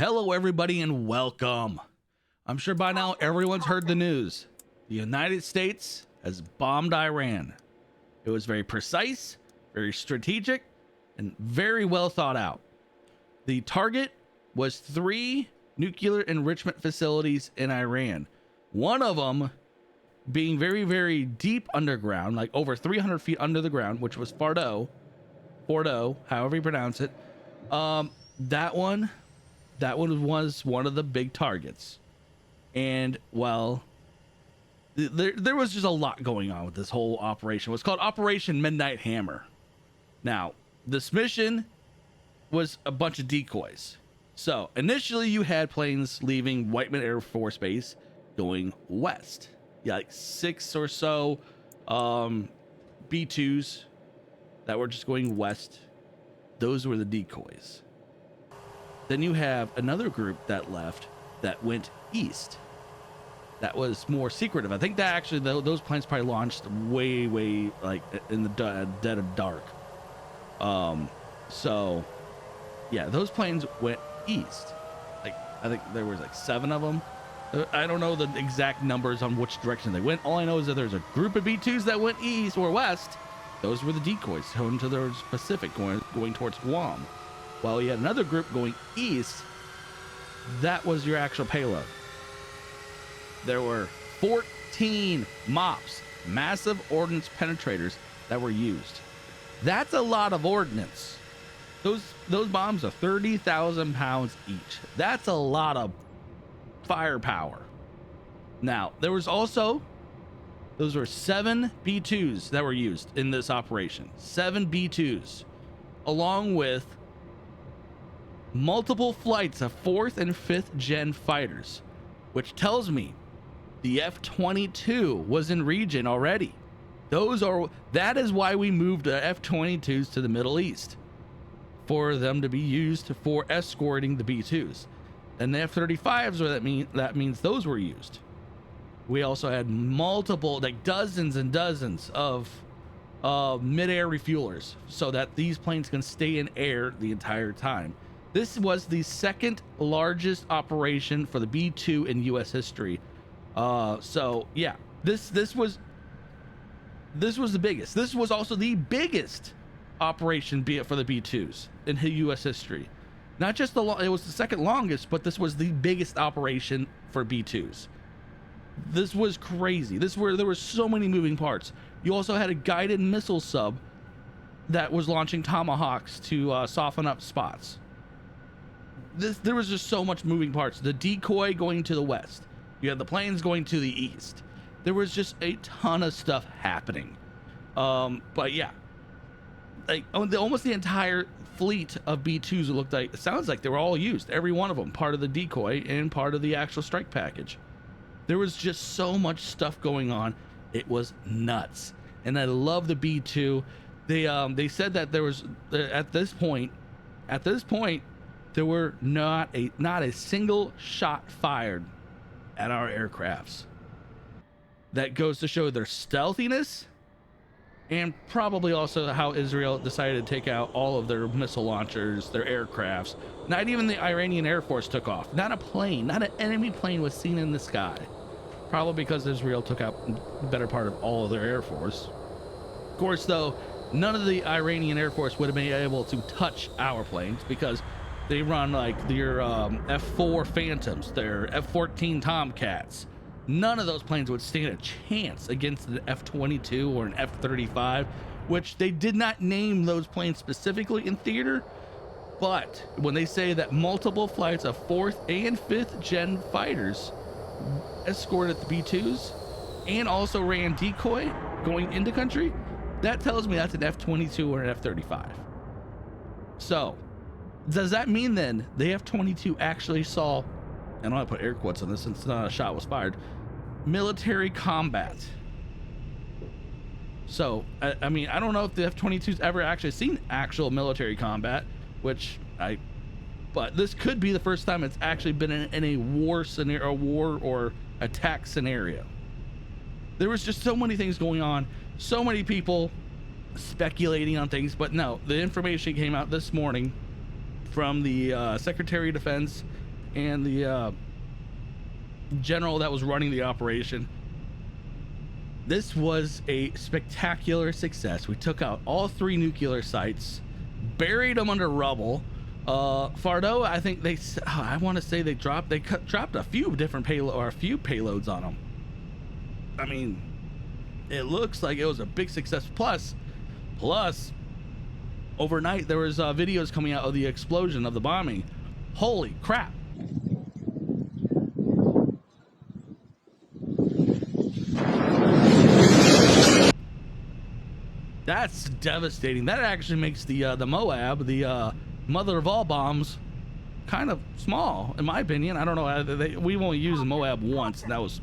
Hello, everybody, and welcome. I'm sure by now everyone's heard the news. The United States has bombed Iran. It was very precise, very strategic, and very well thought out. The target was 3 nuclear enrichment facilities in Iran. One of them being very, very deep underground, like over 300 feet under the ground, which was Fordo, however you pronounce it. That one was one of the big targets. And well, there was just a lot going on with this whole operation. It was called Operation Midnight Hammer. Now, this mission was a bunch of decoys. So initially you had planes leaving Whiteman Air Force Base going west. Yeah, like 6 or so B-2s that were just going west. Those were the decoys. Then you have another group that left that went east. That was more secretive. I think that actually those planes probably launched way like in the dead of dark. So yeah, those planes went east. Like I think there was like 7 of them. I don't know the exact numbers on which direction they went. All I know is that there's a group of B-2s that went east or west. Those were the decoys going to the Pacific, going towards Guam. While you had another group going east, that was your actual payload. There were 14 MOPs, massive ordnance penetrators, that were used. That's a lot of ordnance. Those bombs are 30,000 pounds each. That's a lot of firepower. Now, there was also, those were 7 B-2s that were used in this operation. 7 B-2s, along with multiple flights of 4th and 5th gen fighters, which tells me the F-22 was in region already. That is why we moved the F-22s to the Middle East, for them to be used for escorting the B-2s. And the F-35s, that means those were used. We also had multiple, like dozens and dozens of mid-air refuelers, so that these planes can stay in air the entire time. This was the 2nd largest operation for the B-2 in U.S. history. So yeah, this was the biggest. This was also the biggest operation for the B-2s in U.S. history. Not just it was the 2nd longest, but this was the biggest operation for B-2s. This was crazy. There were so many moving parts. You also had a guided missile sub that was launching Tomahawks to soften up spots. There was just so much moving parts. The decoy going to the west. You had the planes going to the east. There was just a ton of stuff happening. But yeah, like almost the entire fleet of B-2s it sounds like they were all used. Every one of them, part of the decoy and part of the actual strike package. There was just so much stuff going on. It was nuts. And I love the B-2. They said that there was at this point there were not a single shot fired at our aircrafts. That goes to show their stealthiness, and probably also how Israel decided to take out all of their missile launchers, their aircrafts. Not even the Iranian Air Force took off. Not a plane, not an enemy plane was seen in the sky. Probably because Israel took out the better part of all of their Air Force. Of course, though, none of the Iranian Air Force would have been able to touch our planes because they run like their F-4 Phantoms, their F-14 Tomcats. None of those planes would stand a chance against an F-22 or an F-35, which they did not name those planes specifically in theater. But when they say that multiple flights of 4th and 5th gen fighters escorted the B-2s and also ran decoy going into country, that tells me that's an F-22 or an F-35. So does that mean then the F-22 actually saw, and I'll put air quotes on this since not a shot was fired, military combat? So I mean, I don't know if the F-22's ever actually seen actual military combat, but this could be the first time it's actually been in a war scenario, a war or attack scenario. There was just so many things going on, so many people speculating on things, but no, the information came out this morning from the Secretary of Defense and the general that was running the operation. This was a spectacular success. We took out all 3 nuclear sites, buried them under rubble. Fardo, I think I want to say they dropped a few different payloads on them. I mean, it looks like it was a big success. Plus, overnight there was videos coming out of the explosion of the bombing. Holy crap! That's devastating. That actually makes the Moab, the mother of all bombs, kind of small, in my opinion. I don't know. We only used Moab once, and that was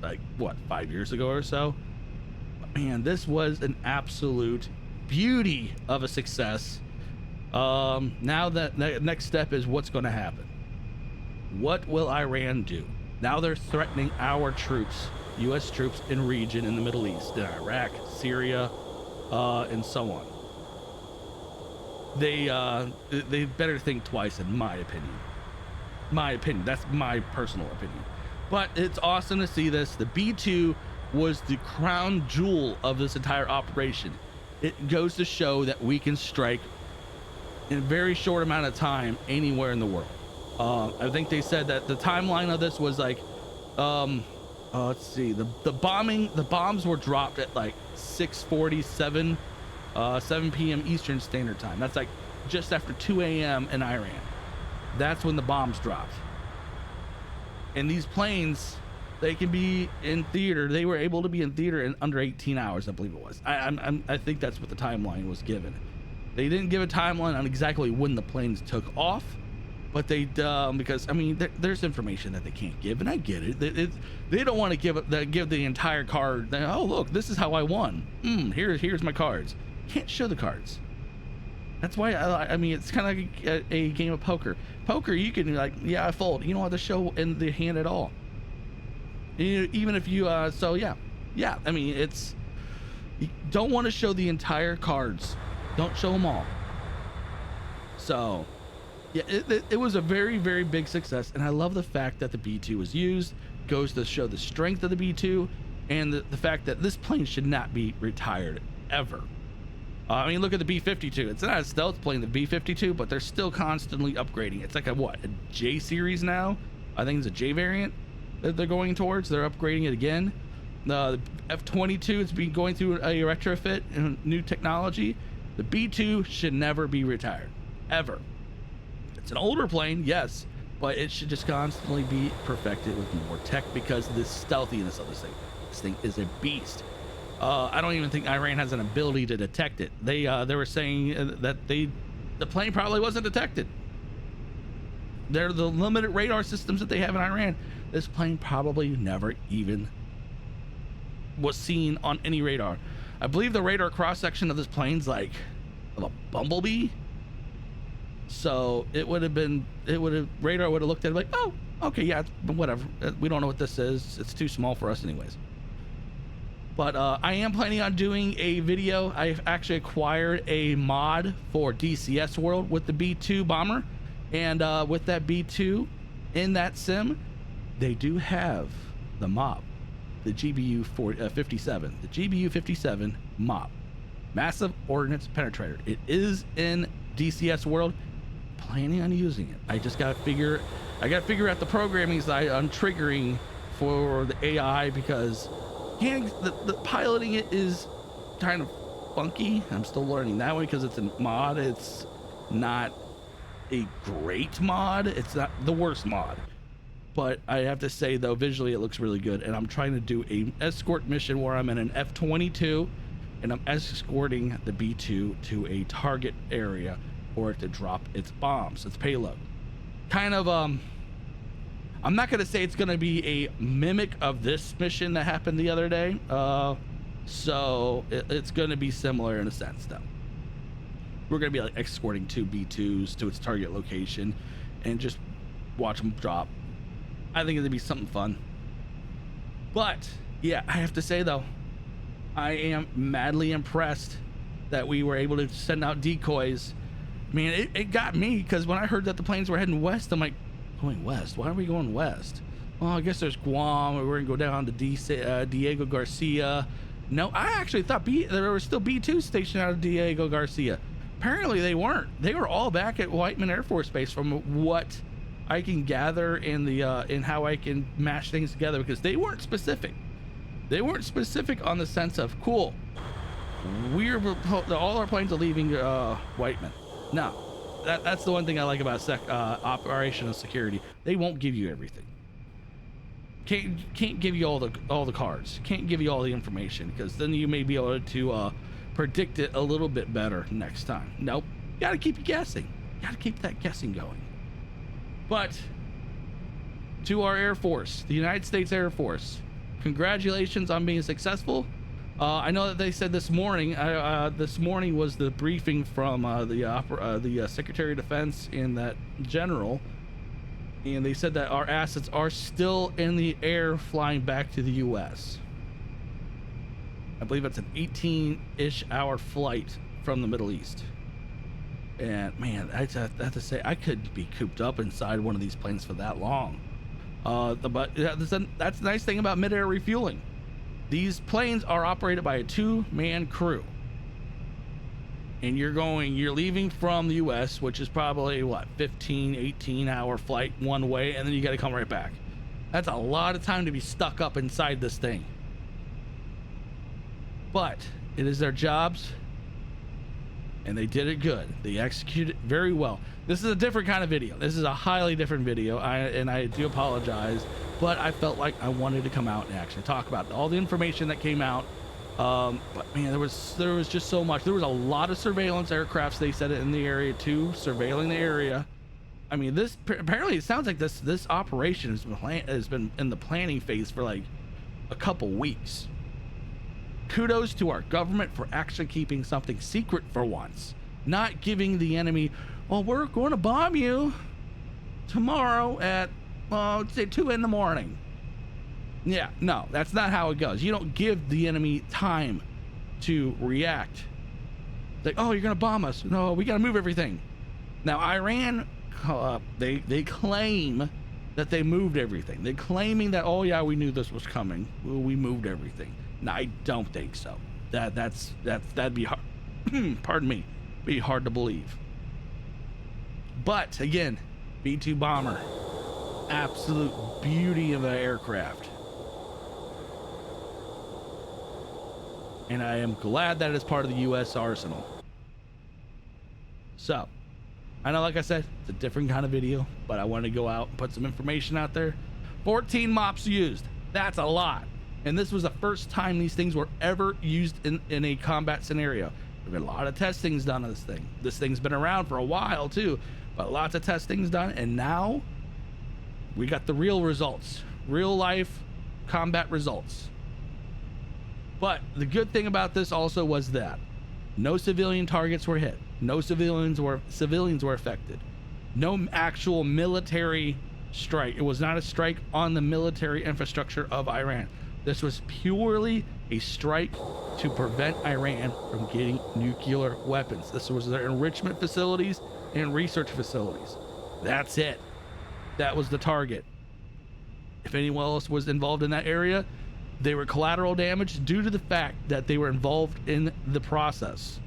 like what, 5 years ago or so. But man, this was an absolute beauty of a success. Now that the next step is what's going to happen. What will Iran do? Now they're threatening our troops, U.S. troops in region in the Middle East, in Iraq, Syria, and so on. They better think twice, in my opinion. That's my personal opinion. But it's awesome to see this. The B-2 was the crown jewel of this entire operation. It goes to show that we can strike in a very short amount of time anywhere in the world. I think they said that the timeline of this was like, let's see, the bombs were dropped at like 6:47, 7 p.m. Eastern Standard Time. That's like just after 2 a.m. in Iran. That's when the bombs dropped. And these planes, they can be in theater. They were able to be in theater in under 18 hours, I believe it was. I think that's what the timeline was given. They didn't give a timeline on exactly when the planes took off, but they because I mean there's information that they can't give, and I get it. They don't want to give the entire card. Oh look, this is how I won. Here's my cards. Can't show the cards. That's why I mean it's kind of like a game of poker. Poker, you can like, yeah, I fold. You don't have to show in the hand at all. Even if you so yeah. I mean you don't want to show the entire cards. Don't show them all. So yeah, it was a very, very big success, and I love the fact that the B-2 was used. Goes to show the strength of the B-2 and the fact that this plane should not be retired ever. I mean, look at the B-52. It's not a stealth plane, the B-52, but they're still constantly upgrading. It's like a J series now. I think it's a J variant that they're going towards. They're upgrading it again. The F-22, it's been going through a retrofit and new technology. The B-2 should never be retired, ever. It's an older plane, yes, but it should just constantly be perfected with more tech because of the stealthiness of this thing. This thing is a beast. I don't even think Iran has an ability to detect it. They were saying that the plane probably wasn't detected. They're the limited radar systems that they have in Iran. This plane probably never even was seen on any radar. I believe the radar cross section of this plane's like of a bumblebee. So radar would have looked at it like, oh, okay, yeah, whatever. We don't know what this is. It's too small for us anyways. But I am planning on doing a video. I've actually acquired a mod for DCS World with the B-2 bomber. And with that B-2 in that sim, they do have the MOP, the GBU 57, the GBU 57 MOP, Massive Ordnance Penetrator. It is in DCS World. Planning on using it. I just gotta figure out the programming side on triggering for the AI because the piloting it is kind of funky. I'm still learning that way because it's a mod. It's not a great mod. It's not the worst mod, but I have to say though, visually it looks really good. And I'm trying to do a escort mission where I'm in an F-22 and I'm escorting the B-2 to a target area for it to drop its bombs, its payload. Kind of I'm not gonna say it's gonna be a mimic of this mission that happened the other day, so it's gonna be similar in a sense though. We're gonna be like escorting 2 B-2s to its target location and just watch them drop. I think it'd be something fun. But yeah, I have to say though, I am madly impressed that we were able to send out decoys. Man, it got me because when I heard that the planes were heading west, I'm like, Going west. Why are we going west? Well, I guess there's Guam, or we're gonna go down to Diego Garcia. No, I actually thought there were still B-2 stationed out of Diego Garcia. Apparently they weren't. They were all back at Whiteman Air Force Base, from what I can gather in how I can mash things together, because they weren't specific. They weren't specific on the sense of, cool, all our planes are leaving Whiteman. No, that's the one thing I like about operational security. They won't give you everything. Can't give you all the cards. Can't give you all the information, because then you may be able to predict it a little bit better next time. Nope. Gotta keep you guessing. Gotta keep that guessing going. But to our Air Force, the United States Air Force, congratulations on being successful. I know that they said this morning. This morning was the briefing from the Secretary of Defense and that general, and they said that our assets are still in the air, flying back to the U.S. I believe it's an 18-ish hour flight from the Middle East. And man, I have to say, I couldn't be cooped up inside one of these planes for that long. But that's the nice thing about mid-air refueling. These planes are operated by a 2-man crew. And you're leaving from the U.S., which is probably, 18 hour flight one way, and then you got to come right back. That's a lot of time to be stuck up inside this thing. But it is their jobs, and they did it good. They executed very well. This is a different kind of video. This is a highly different video, and I do apologize, but I felt like I wanted to come out and actually talk about all the information that came out. But man, there was just so much. There was a lot of surveillance aircrafts, they said, it in the area too, surveilling the area. I mean, this apparently, it sounds like this operation has been in the planning phase for like a couple weeks. Kudos to our government for actually keeping something secret for once, not giving the enemy, well, we're going to bomb you tomorrow at, let's say 2 in the morning. Yeah, no, that's not how it goes. You don't give the enemy time to react. Like, oh, you're going to bomb us. No, we got to move everything. Now, Iran, they claim that they moved everything. They're claiming that, oh yeah, we knew this was coming. We moved everything. No, I don't think so. That'd be hard. Pardon me, be hard to believe. But again, B-2 bomber, absolute beauty of an aircraft, and I am glad that it's part of the U.S. arsenal. So, I know, like I said, it's a different kind of video, but I wanted to go out and put some information out there. 14 MOPS used. That's a lot. And this was the first time these things were ever used in a combat scenario. There's been a lot of testings done on this thing. This thing's been around for a while too, but lots of testings done, and now we got the real results, real life combat results. But the good thing about this also was that no civilian targets were hit, no civilians were affected, no actual military strike. It was not a strike on the military infrastructure of Iran. This was purely a strike to prevent Iran from getting nuclear weapons. This was their enrichment facilities and research facilities. That's it. That was the target. If anyone else was involved in that area, they were collateral damage due to the fact that they were involved in the process.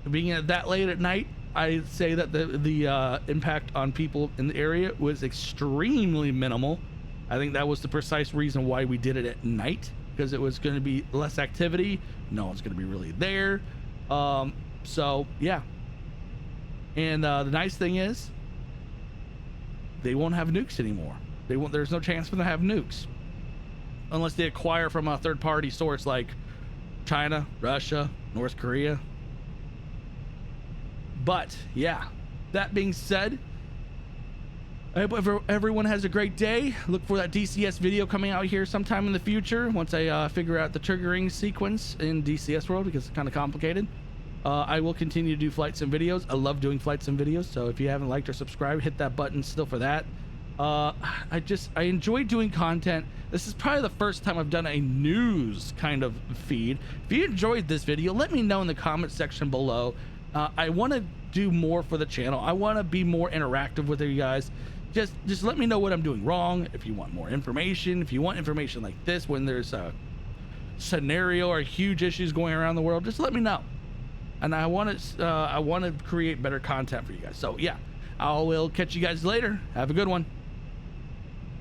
Being that late at night, I'd say that the impact on people in the area was extremely minimal. I think that was the precise reason why we did it at night, because it was going to be less activity. No one's going to be really there. So yeah. And the nice thing is, they won't have nukes anymore. There's no chance for them to have nukes unless they acquire from a third-party source like China, Russia, North Korea. But yeah, that being said, I hope everyone has a great day. Look for that DCS video coming out here sometime in the future once I figure out the triggering sequence in DCS world, because it's kind of complicated. I will continue to do flight sim videos. I love doing flight sim videos, so if you haven't liked or subscribed, hit that button still for that. I enjoy doing content. This is probably the first time I've done a news kind of feed. If you enjoyed this video, let me know in the comment section below. I want to do more for the channel. I want to be more interactive with you guys. just let me know what I'm doing wrong. If you want more information, if you want information like this when there's a scenario or huge issues going around the world, just let me know. And I want to create better content for you guys. So yeah, I will catch you guys later. Have a good one.